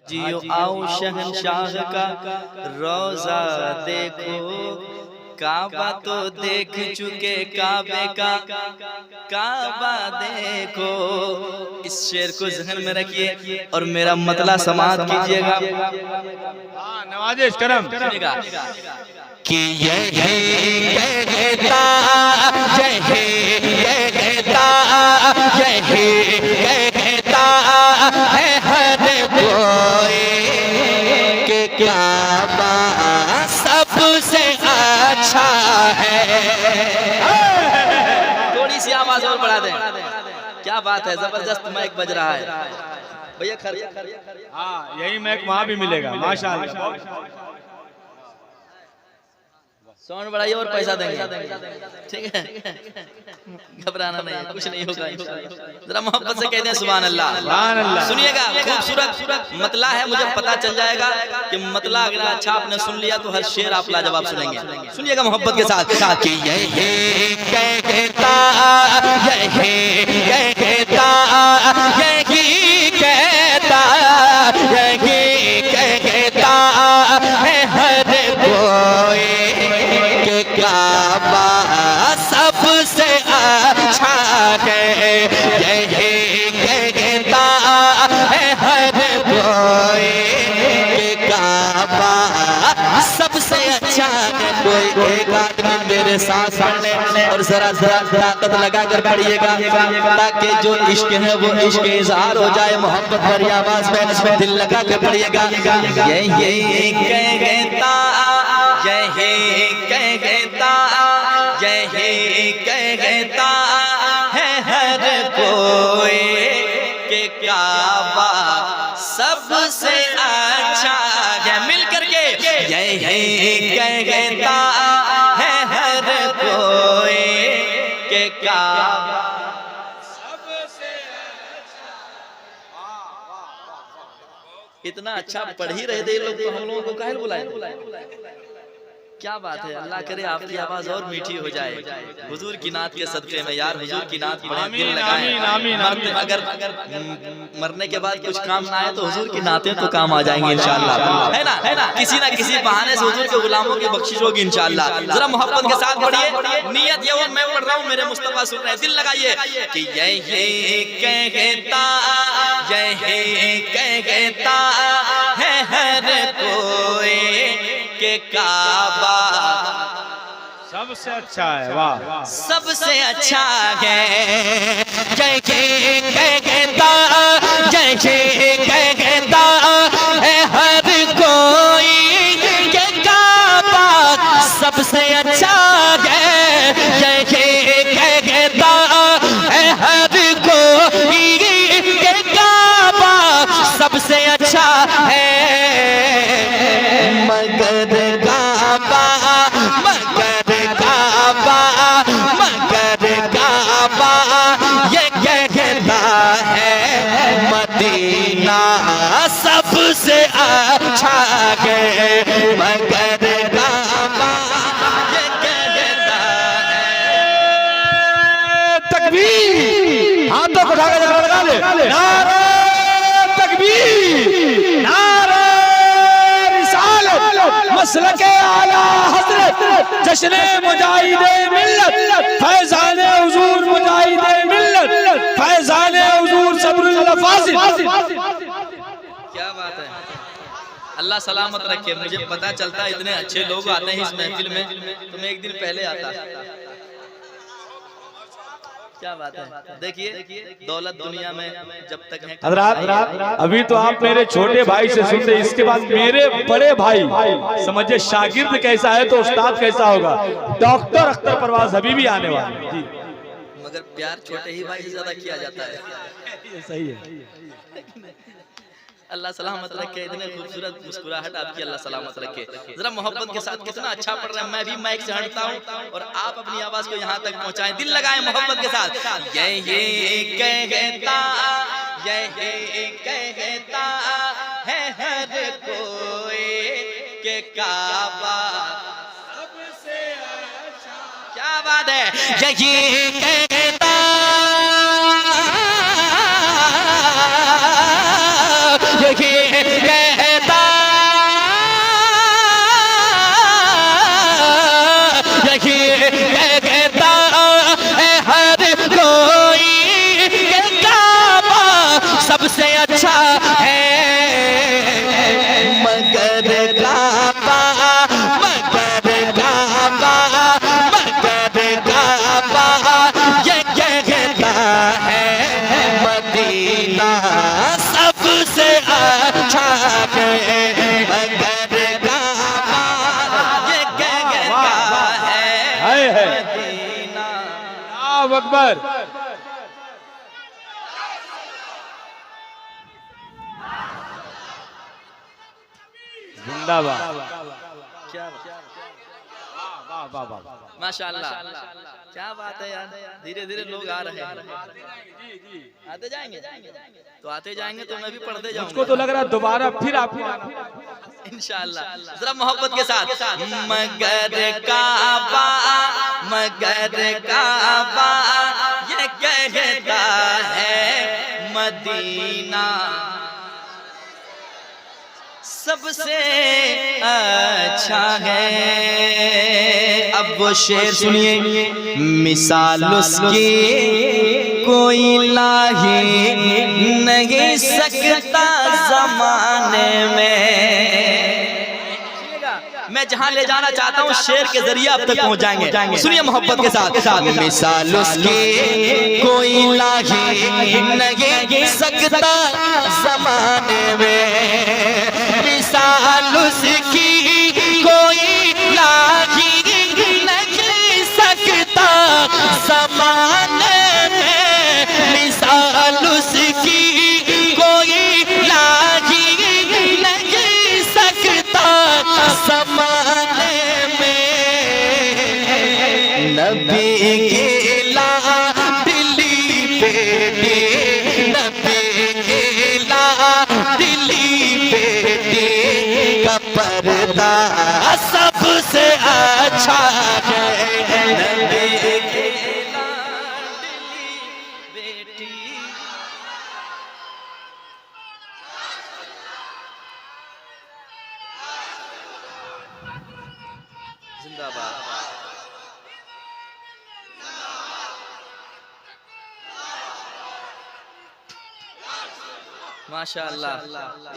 जियो आओ शहंशाह का रोजा देखो, काबा तो देख चुके काबे का काबा देखो। इस शेर को जहन में रखिए और मेरा मतला समाप्त कीजिएगा। नवाजिश करम कि यही कहता है हर कोई कि काबा सबसे अच्छा है। थोड़ी सी आवाज और बढ़ा दें। क्या बात है, जबरदस्त माइक बज रहा है भैया। हाँ, यही माइक वहाँ भी मिलेगा माशाअल्लाह। साउंड बढ़ाइए और पैसा देंगे, ठीक है। घबराना नहीं, कुछ नहीं होगा। जरा मोहब्बत से कहते हैं सुभान अल्लाह। सुनिएगा, खूबसूरत मतला है, मुझे पता चल जाएगा कि मतला अगर अच्छा आपने सुन लिया तो हर शेर आप लाजवाब सुनेंगे। सुनिएगा मोहब्बत के साथ कि यही कहता है हर कोई कि काबा सबसे अच्छा है। यही कहता है हर कोई कि काबा सबसे अच्छा है। कोई एक आदमी मेरे साथ पढ़ने और जरा ताकत लगा कर पढ़िएगा ताकि जो इश्क है वो इश्क इजहार हो जाए। मोहब्बत भरी आवाज में दिल लगा कर पढ़िएगा। यही कहता है हर कोई कि काबा सबसे अच्छा है। मिल करके यही कहता है हर कोई कि काबा सबसे अच्छा। इतना अच्छा पढ़ ही रहे थे लोग तो हम लोगों को काहे बुलाए। क्या बात है, अल्लाह करे आपकी आवाज और मीठी हो जाए हुजूर की नात के सदके में। यार हुजूर की नात पढ़ें, दिल लगाएं। अगर मरने के बाद कुछ काम ना आए तो हुजूर की नातें तो काम आ जाएंगे इंशाअल्लाह, है ना। किसी ना किसी बहाने से हुजूर के गुलामों की बख्शिश होगी इंशाअल्लाह। जरा मोहब्बत के साथ पढ़िए। नियत ये हो, मैं पढ़ रहा हूँ, मेरे मुस्तफा सुन रहे हैं, दिल लगाइए कि यही कहता है हर कोई कि काबा सबसे अच्छा है। वाह, सबसे अच्छा है। जय कहता है हर कोई कि काबा सबसे अच्छा है। जय कहता है हर कोई कि काबा सबसे अच्छा है। मगर काबा ये कहता है मदीना सबसे अच्छा है। मगर काबा ये कहता है। तकबीर, हाथों को उठा कर लगा ले। नारे तकबीर, नारे रिसालत, मसलके आला हजरत, जश्ने मुजाहिदे मिल्लत, फैजाने हुजूर मुजाहिदे मिल्लत, फैजाने हुजूर सब्रुल फासिल। क्या बात है, अल्लाह सलामत रखे। मुझे पता चलता है इतने अच्छे लोग आते हैं इस महफिल में, तो मैं एक दिन पहले आता। क्या बात है, देखिए दौलत दुनिया में जब तक है। हज़रात, अभी तो आप मेरे छोटे भाई से सुनते, इसके बाद मेरे बड़े भाई समझिए शागिर्द कैसा है तो उस्ताद कैसा होगा। डॉक्टर अख्तर परवाज हबीबी आने वाले जी। मगर प्यार छोटे ही भाई से ज्यादा किया जाता है। ये सही है। अल्लाह सलामत रखे। इतने खूबसूरत मुस्कुराहट आपकी, अल्लाह सलामत रखे। जरा मोहब्बत के साथ कितना अच्छा पढ़ रहे हैं। मैं भी माइक से हटता हूँ और आप अपनी आवाज को यहाँ तक पहुँचाएं, दिल लगाएं मोहब्बत के साथ। यही कहता है हर कोई कि काबा सबसे अच्छा। क्या बात है, यही कहता कहता अकबर। जिंदाबाद। क्या माशाअल्लाह, क्या बात है यार, धीरे धीरे लोग आ रहे हैं। आते जाएंगे तो आते जाएंगे, तो मैं भी पढ़ते जाऊंगा। मुझको तो लग रहा है दोबारा फिर आप इंशाअल्लाह। जरा मोहब्बत के साथ। मगर काबा ये कहता है मदीना सबसे अच्छा है। अब वो शेर सुनिए, मिसाल उसकी कोई ला ही नहीं सकता जमाने में। मैं जहां ले जाना चाहता हूं शेर के जरिए अब तक पहुंच जाएंगे। सुनिए मोहब्बत के साथ। मिसाल उसकी कोई ला ही नहीं सकता जमाने में। मिसाल उसकी कोई लागी नहीं सकता ज़माने में। मिसाल उसकी कोई लागी नहीं सकता ज़माने में। नबी की लाडली बेटी, नबी की लाडली का पर्दा सबसे अच्छा है। नबी की लाडली बेटी। जिंदाबाद। माशाअल्लाह,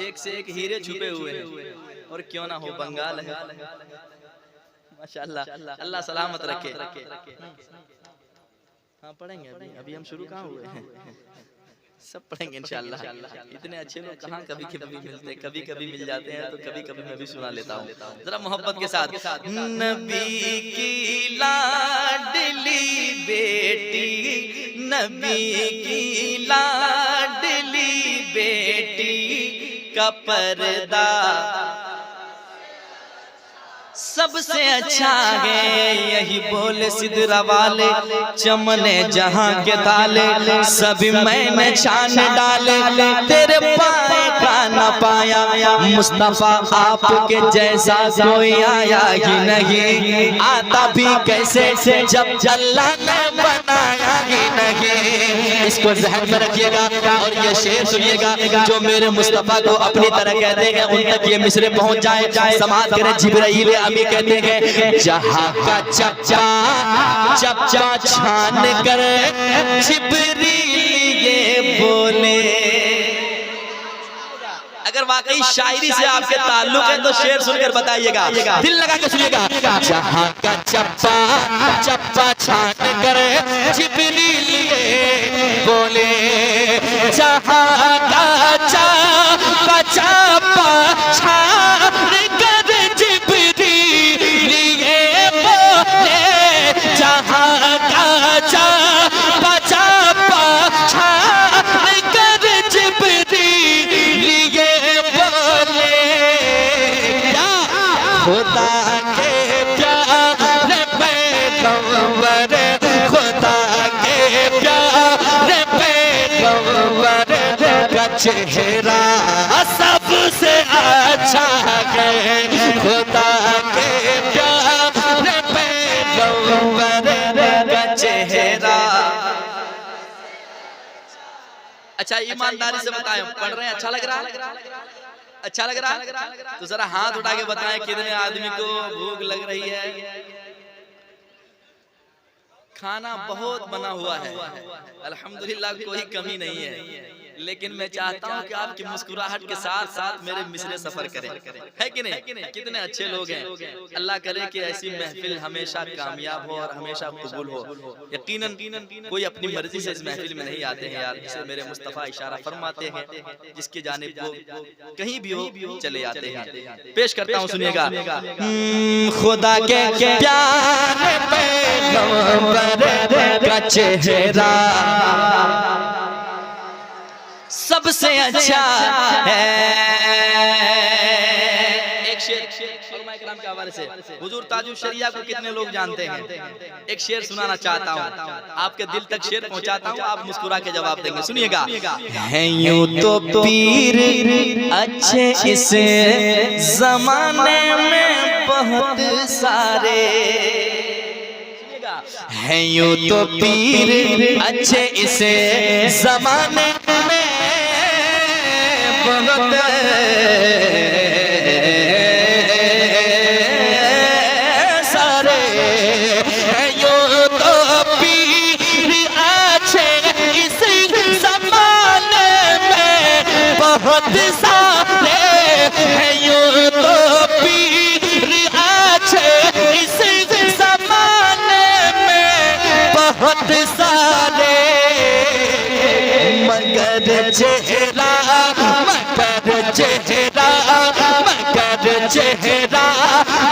एक से एक हीरे छुपे हुए हैं, और क्यों ना हो बंगाल है। माशाअल्लाह, अल्लाह सलामत रखे। हाँ पढ़ेंगे, अभी हम शुरू कहाँ हुए हैं, सब पढ़ेंगे इंशाअल्लाह। इतने अच्छे लोग कहाँ कभी कभी मिलते, कभी कभी मिल जाते हैं, तो कभी कभी मैं भी सुना लेता हूँ जरा मोहब्बत के साथ। नबी की लाडली बेटी, नबी की लाडली बेटी का पर्दा सबसे अच्छा है। यही बोले सिदरा वाले चमने जहां के ताले, सभी मैंने छान डाले। तेरे पाए का न पाया मुस्तफा आपके जैसा कोई आया ही नहीं। आता भी कैसे जब अल्लाह ने बनाया ही नहीं। इसको ज़हन में रखिएगा और ये शेर सुनिएगा। जो मेरे मुस्तफा को अपनी तरह कहते हैं उन तक ये मिसरे पहुंच जाए। समाज करे जिब्राइल अमी कहते हैं, जहां का चप्पा छान कर जिब्रील ये बोले। अगर वाकई शायरी से आपके ताल्लुक है तो शेर सुनकर बताइएगा, दिल लगा के सुनिएगा। जहां का चप्पा छान कर जिब्रील ये बोले। जहां का चप्पा छान कर जिब्रील ये बोले। जहां का चप्पा छान कर जिब्रील ये बोले। खुदा के प्यारे पैगंबर, खुदा के प्यारे पैगंबर का चेहरा सबसे अच्छा है। खुदा के प्यारे पैगंबर का चेहरा। अच्छा ईमानदारी से बताएं, पढ़ रहे हैं, अच्छा लग रहा है? अच्छा लग रहा है? तो जरा हाथ उठा के बताएं कितने आदमी को भूख लग रही है। खाना बहुत बना हुआ है अल्हम्दुलिल्लाह, कोई कमी नहीं है। लेकिन मैं चाहता हूँ कि आपकी मुस्कुराहट के साथ साथ मेरे मिसरे सफर करें, है कि नहीं? कितने अच्छे लोग हैं। अल्लाह करे कि ऐसी महफिल हमेशा कामयाब हो और हमेशा कबूल हो। यकीनन कोई अपनी मर्जी से इस महफिल में नहीं आते हैं यार, जिसे मेरे मुस्तफ़ा इशारा फरमाते हैं, जिसकी जानिब वो कहीं भी हो चले आते हैं। पेश करता हूँ, सुनिएगा। खुदा के प्यारे पैगंबर का चेहरा सबसे अच्छा है। एक शेर उलमा इकराम के हवाले से, हुजूर ताजुल शरिया को कितने लोग जानते हैं? एक शेर सुनाना चाहता हूँ, आपके दिल तक शेर पहुँचाता हूँ, आप मुस्कुरा के जवाब देंगे। सुनिएगा। हैं यूं तो पीर अच्छे इस जमाने में बहुत सारे, हैं यूं तो पीर अच्छे इस जमाने में बहुत सारे, हैं यूं तो पीर अच्छे इस जमाने में बहुत सारे, हैं यूं तो पीर अच्छे इस जमाने में बहुत सारे, मगर चेहरा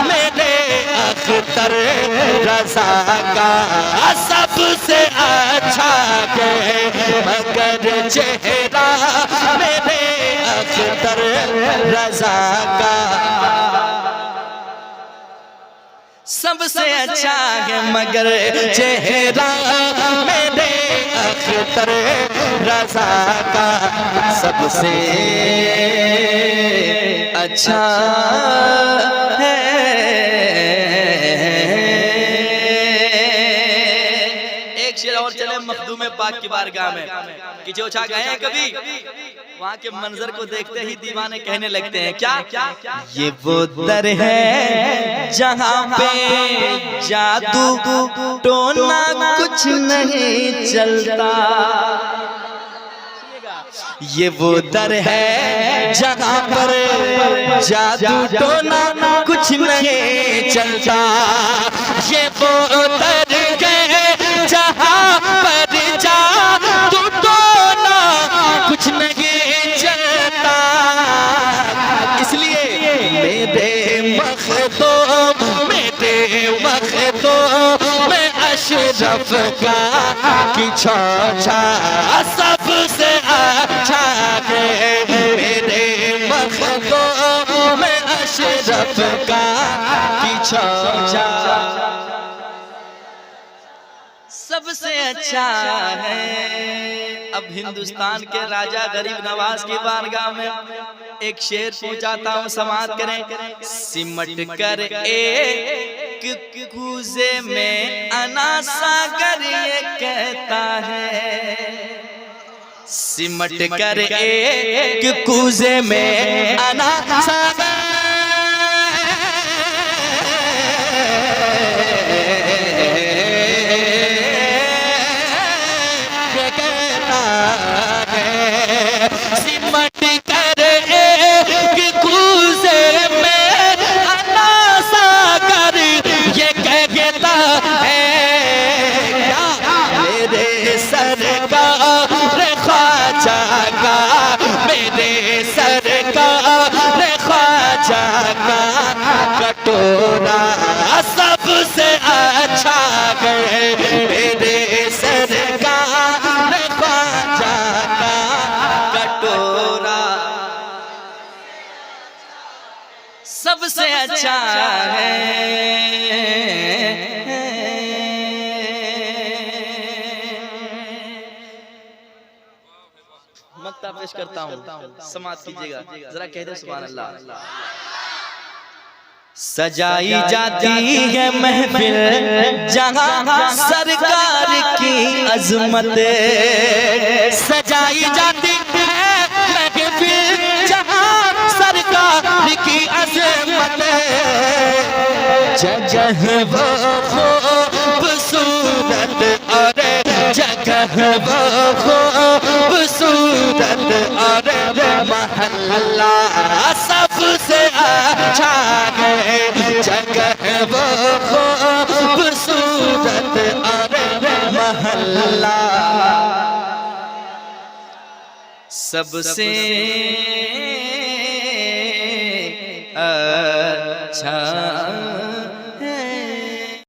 मेरे अख्तर रज़ा का सबसे अच्छा है, मगर चेहरा मेरे अख्तर रज़ा का सबसे अच्छा है, मगर चेहरा मेरे अख्तर रज़ा का सबसे अच्छा है। एक शेर और चले मखदूम पाक की बारगाह में कि जो छा गए हैं कभी, वहाँ के मंजर को देखते ही दीवाने कहने लगते हैं क्या? ये वो दर है जहाँ पे जादू टोना कुछ नहीं चलता। ये वो दर है जहाँ पर जादू टोना कुछ नहीं चलता। ये वो दर है जहाँ पर जादू टोना कुछ नहीं चलता। इसलिए मेरे मखदूम में अशरफ का की छाछा सबसे अच्छा है। मेरे मखदूम में अशरफ का की छाछा सबसे अच्छा है। अब हिंदुस्तान के राजा गरीब नवाज की बारगाह में एक शेर पहुंचाता हूँ, समाअत करें। सिमट कर एक कूजे में अना सागर ये कहता है, सिमट कर एक कूजे में अना सागर कटोरा सबसे अच्छा है। मेरे सरकार ख्वाजा का कटोरा सबसे अच्छा है। मक्ता पेश करता हूँ, समाअत कीजिएगा, जरा कह दे सुभान अल्लाह। सजाई जाती है महफिल जहाँ सरकार की अजमत, सजाई जाती है महफिल जहाँ सरकार की अजमत। जगह वो खूबसूरत और जगह वो खूबसूरत अच्छा है, जगह वो खूबसूरत और महल्ला सबसे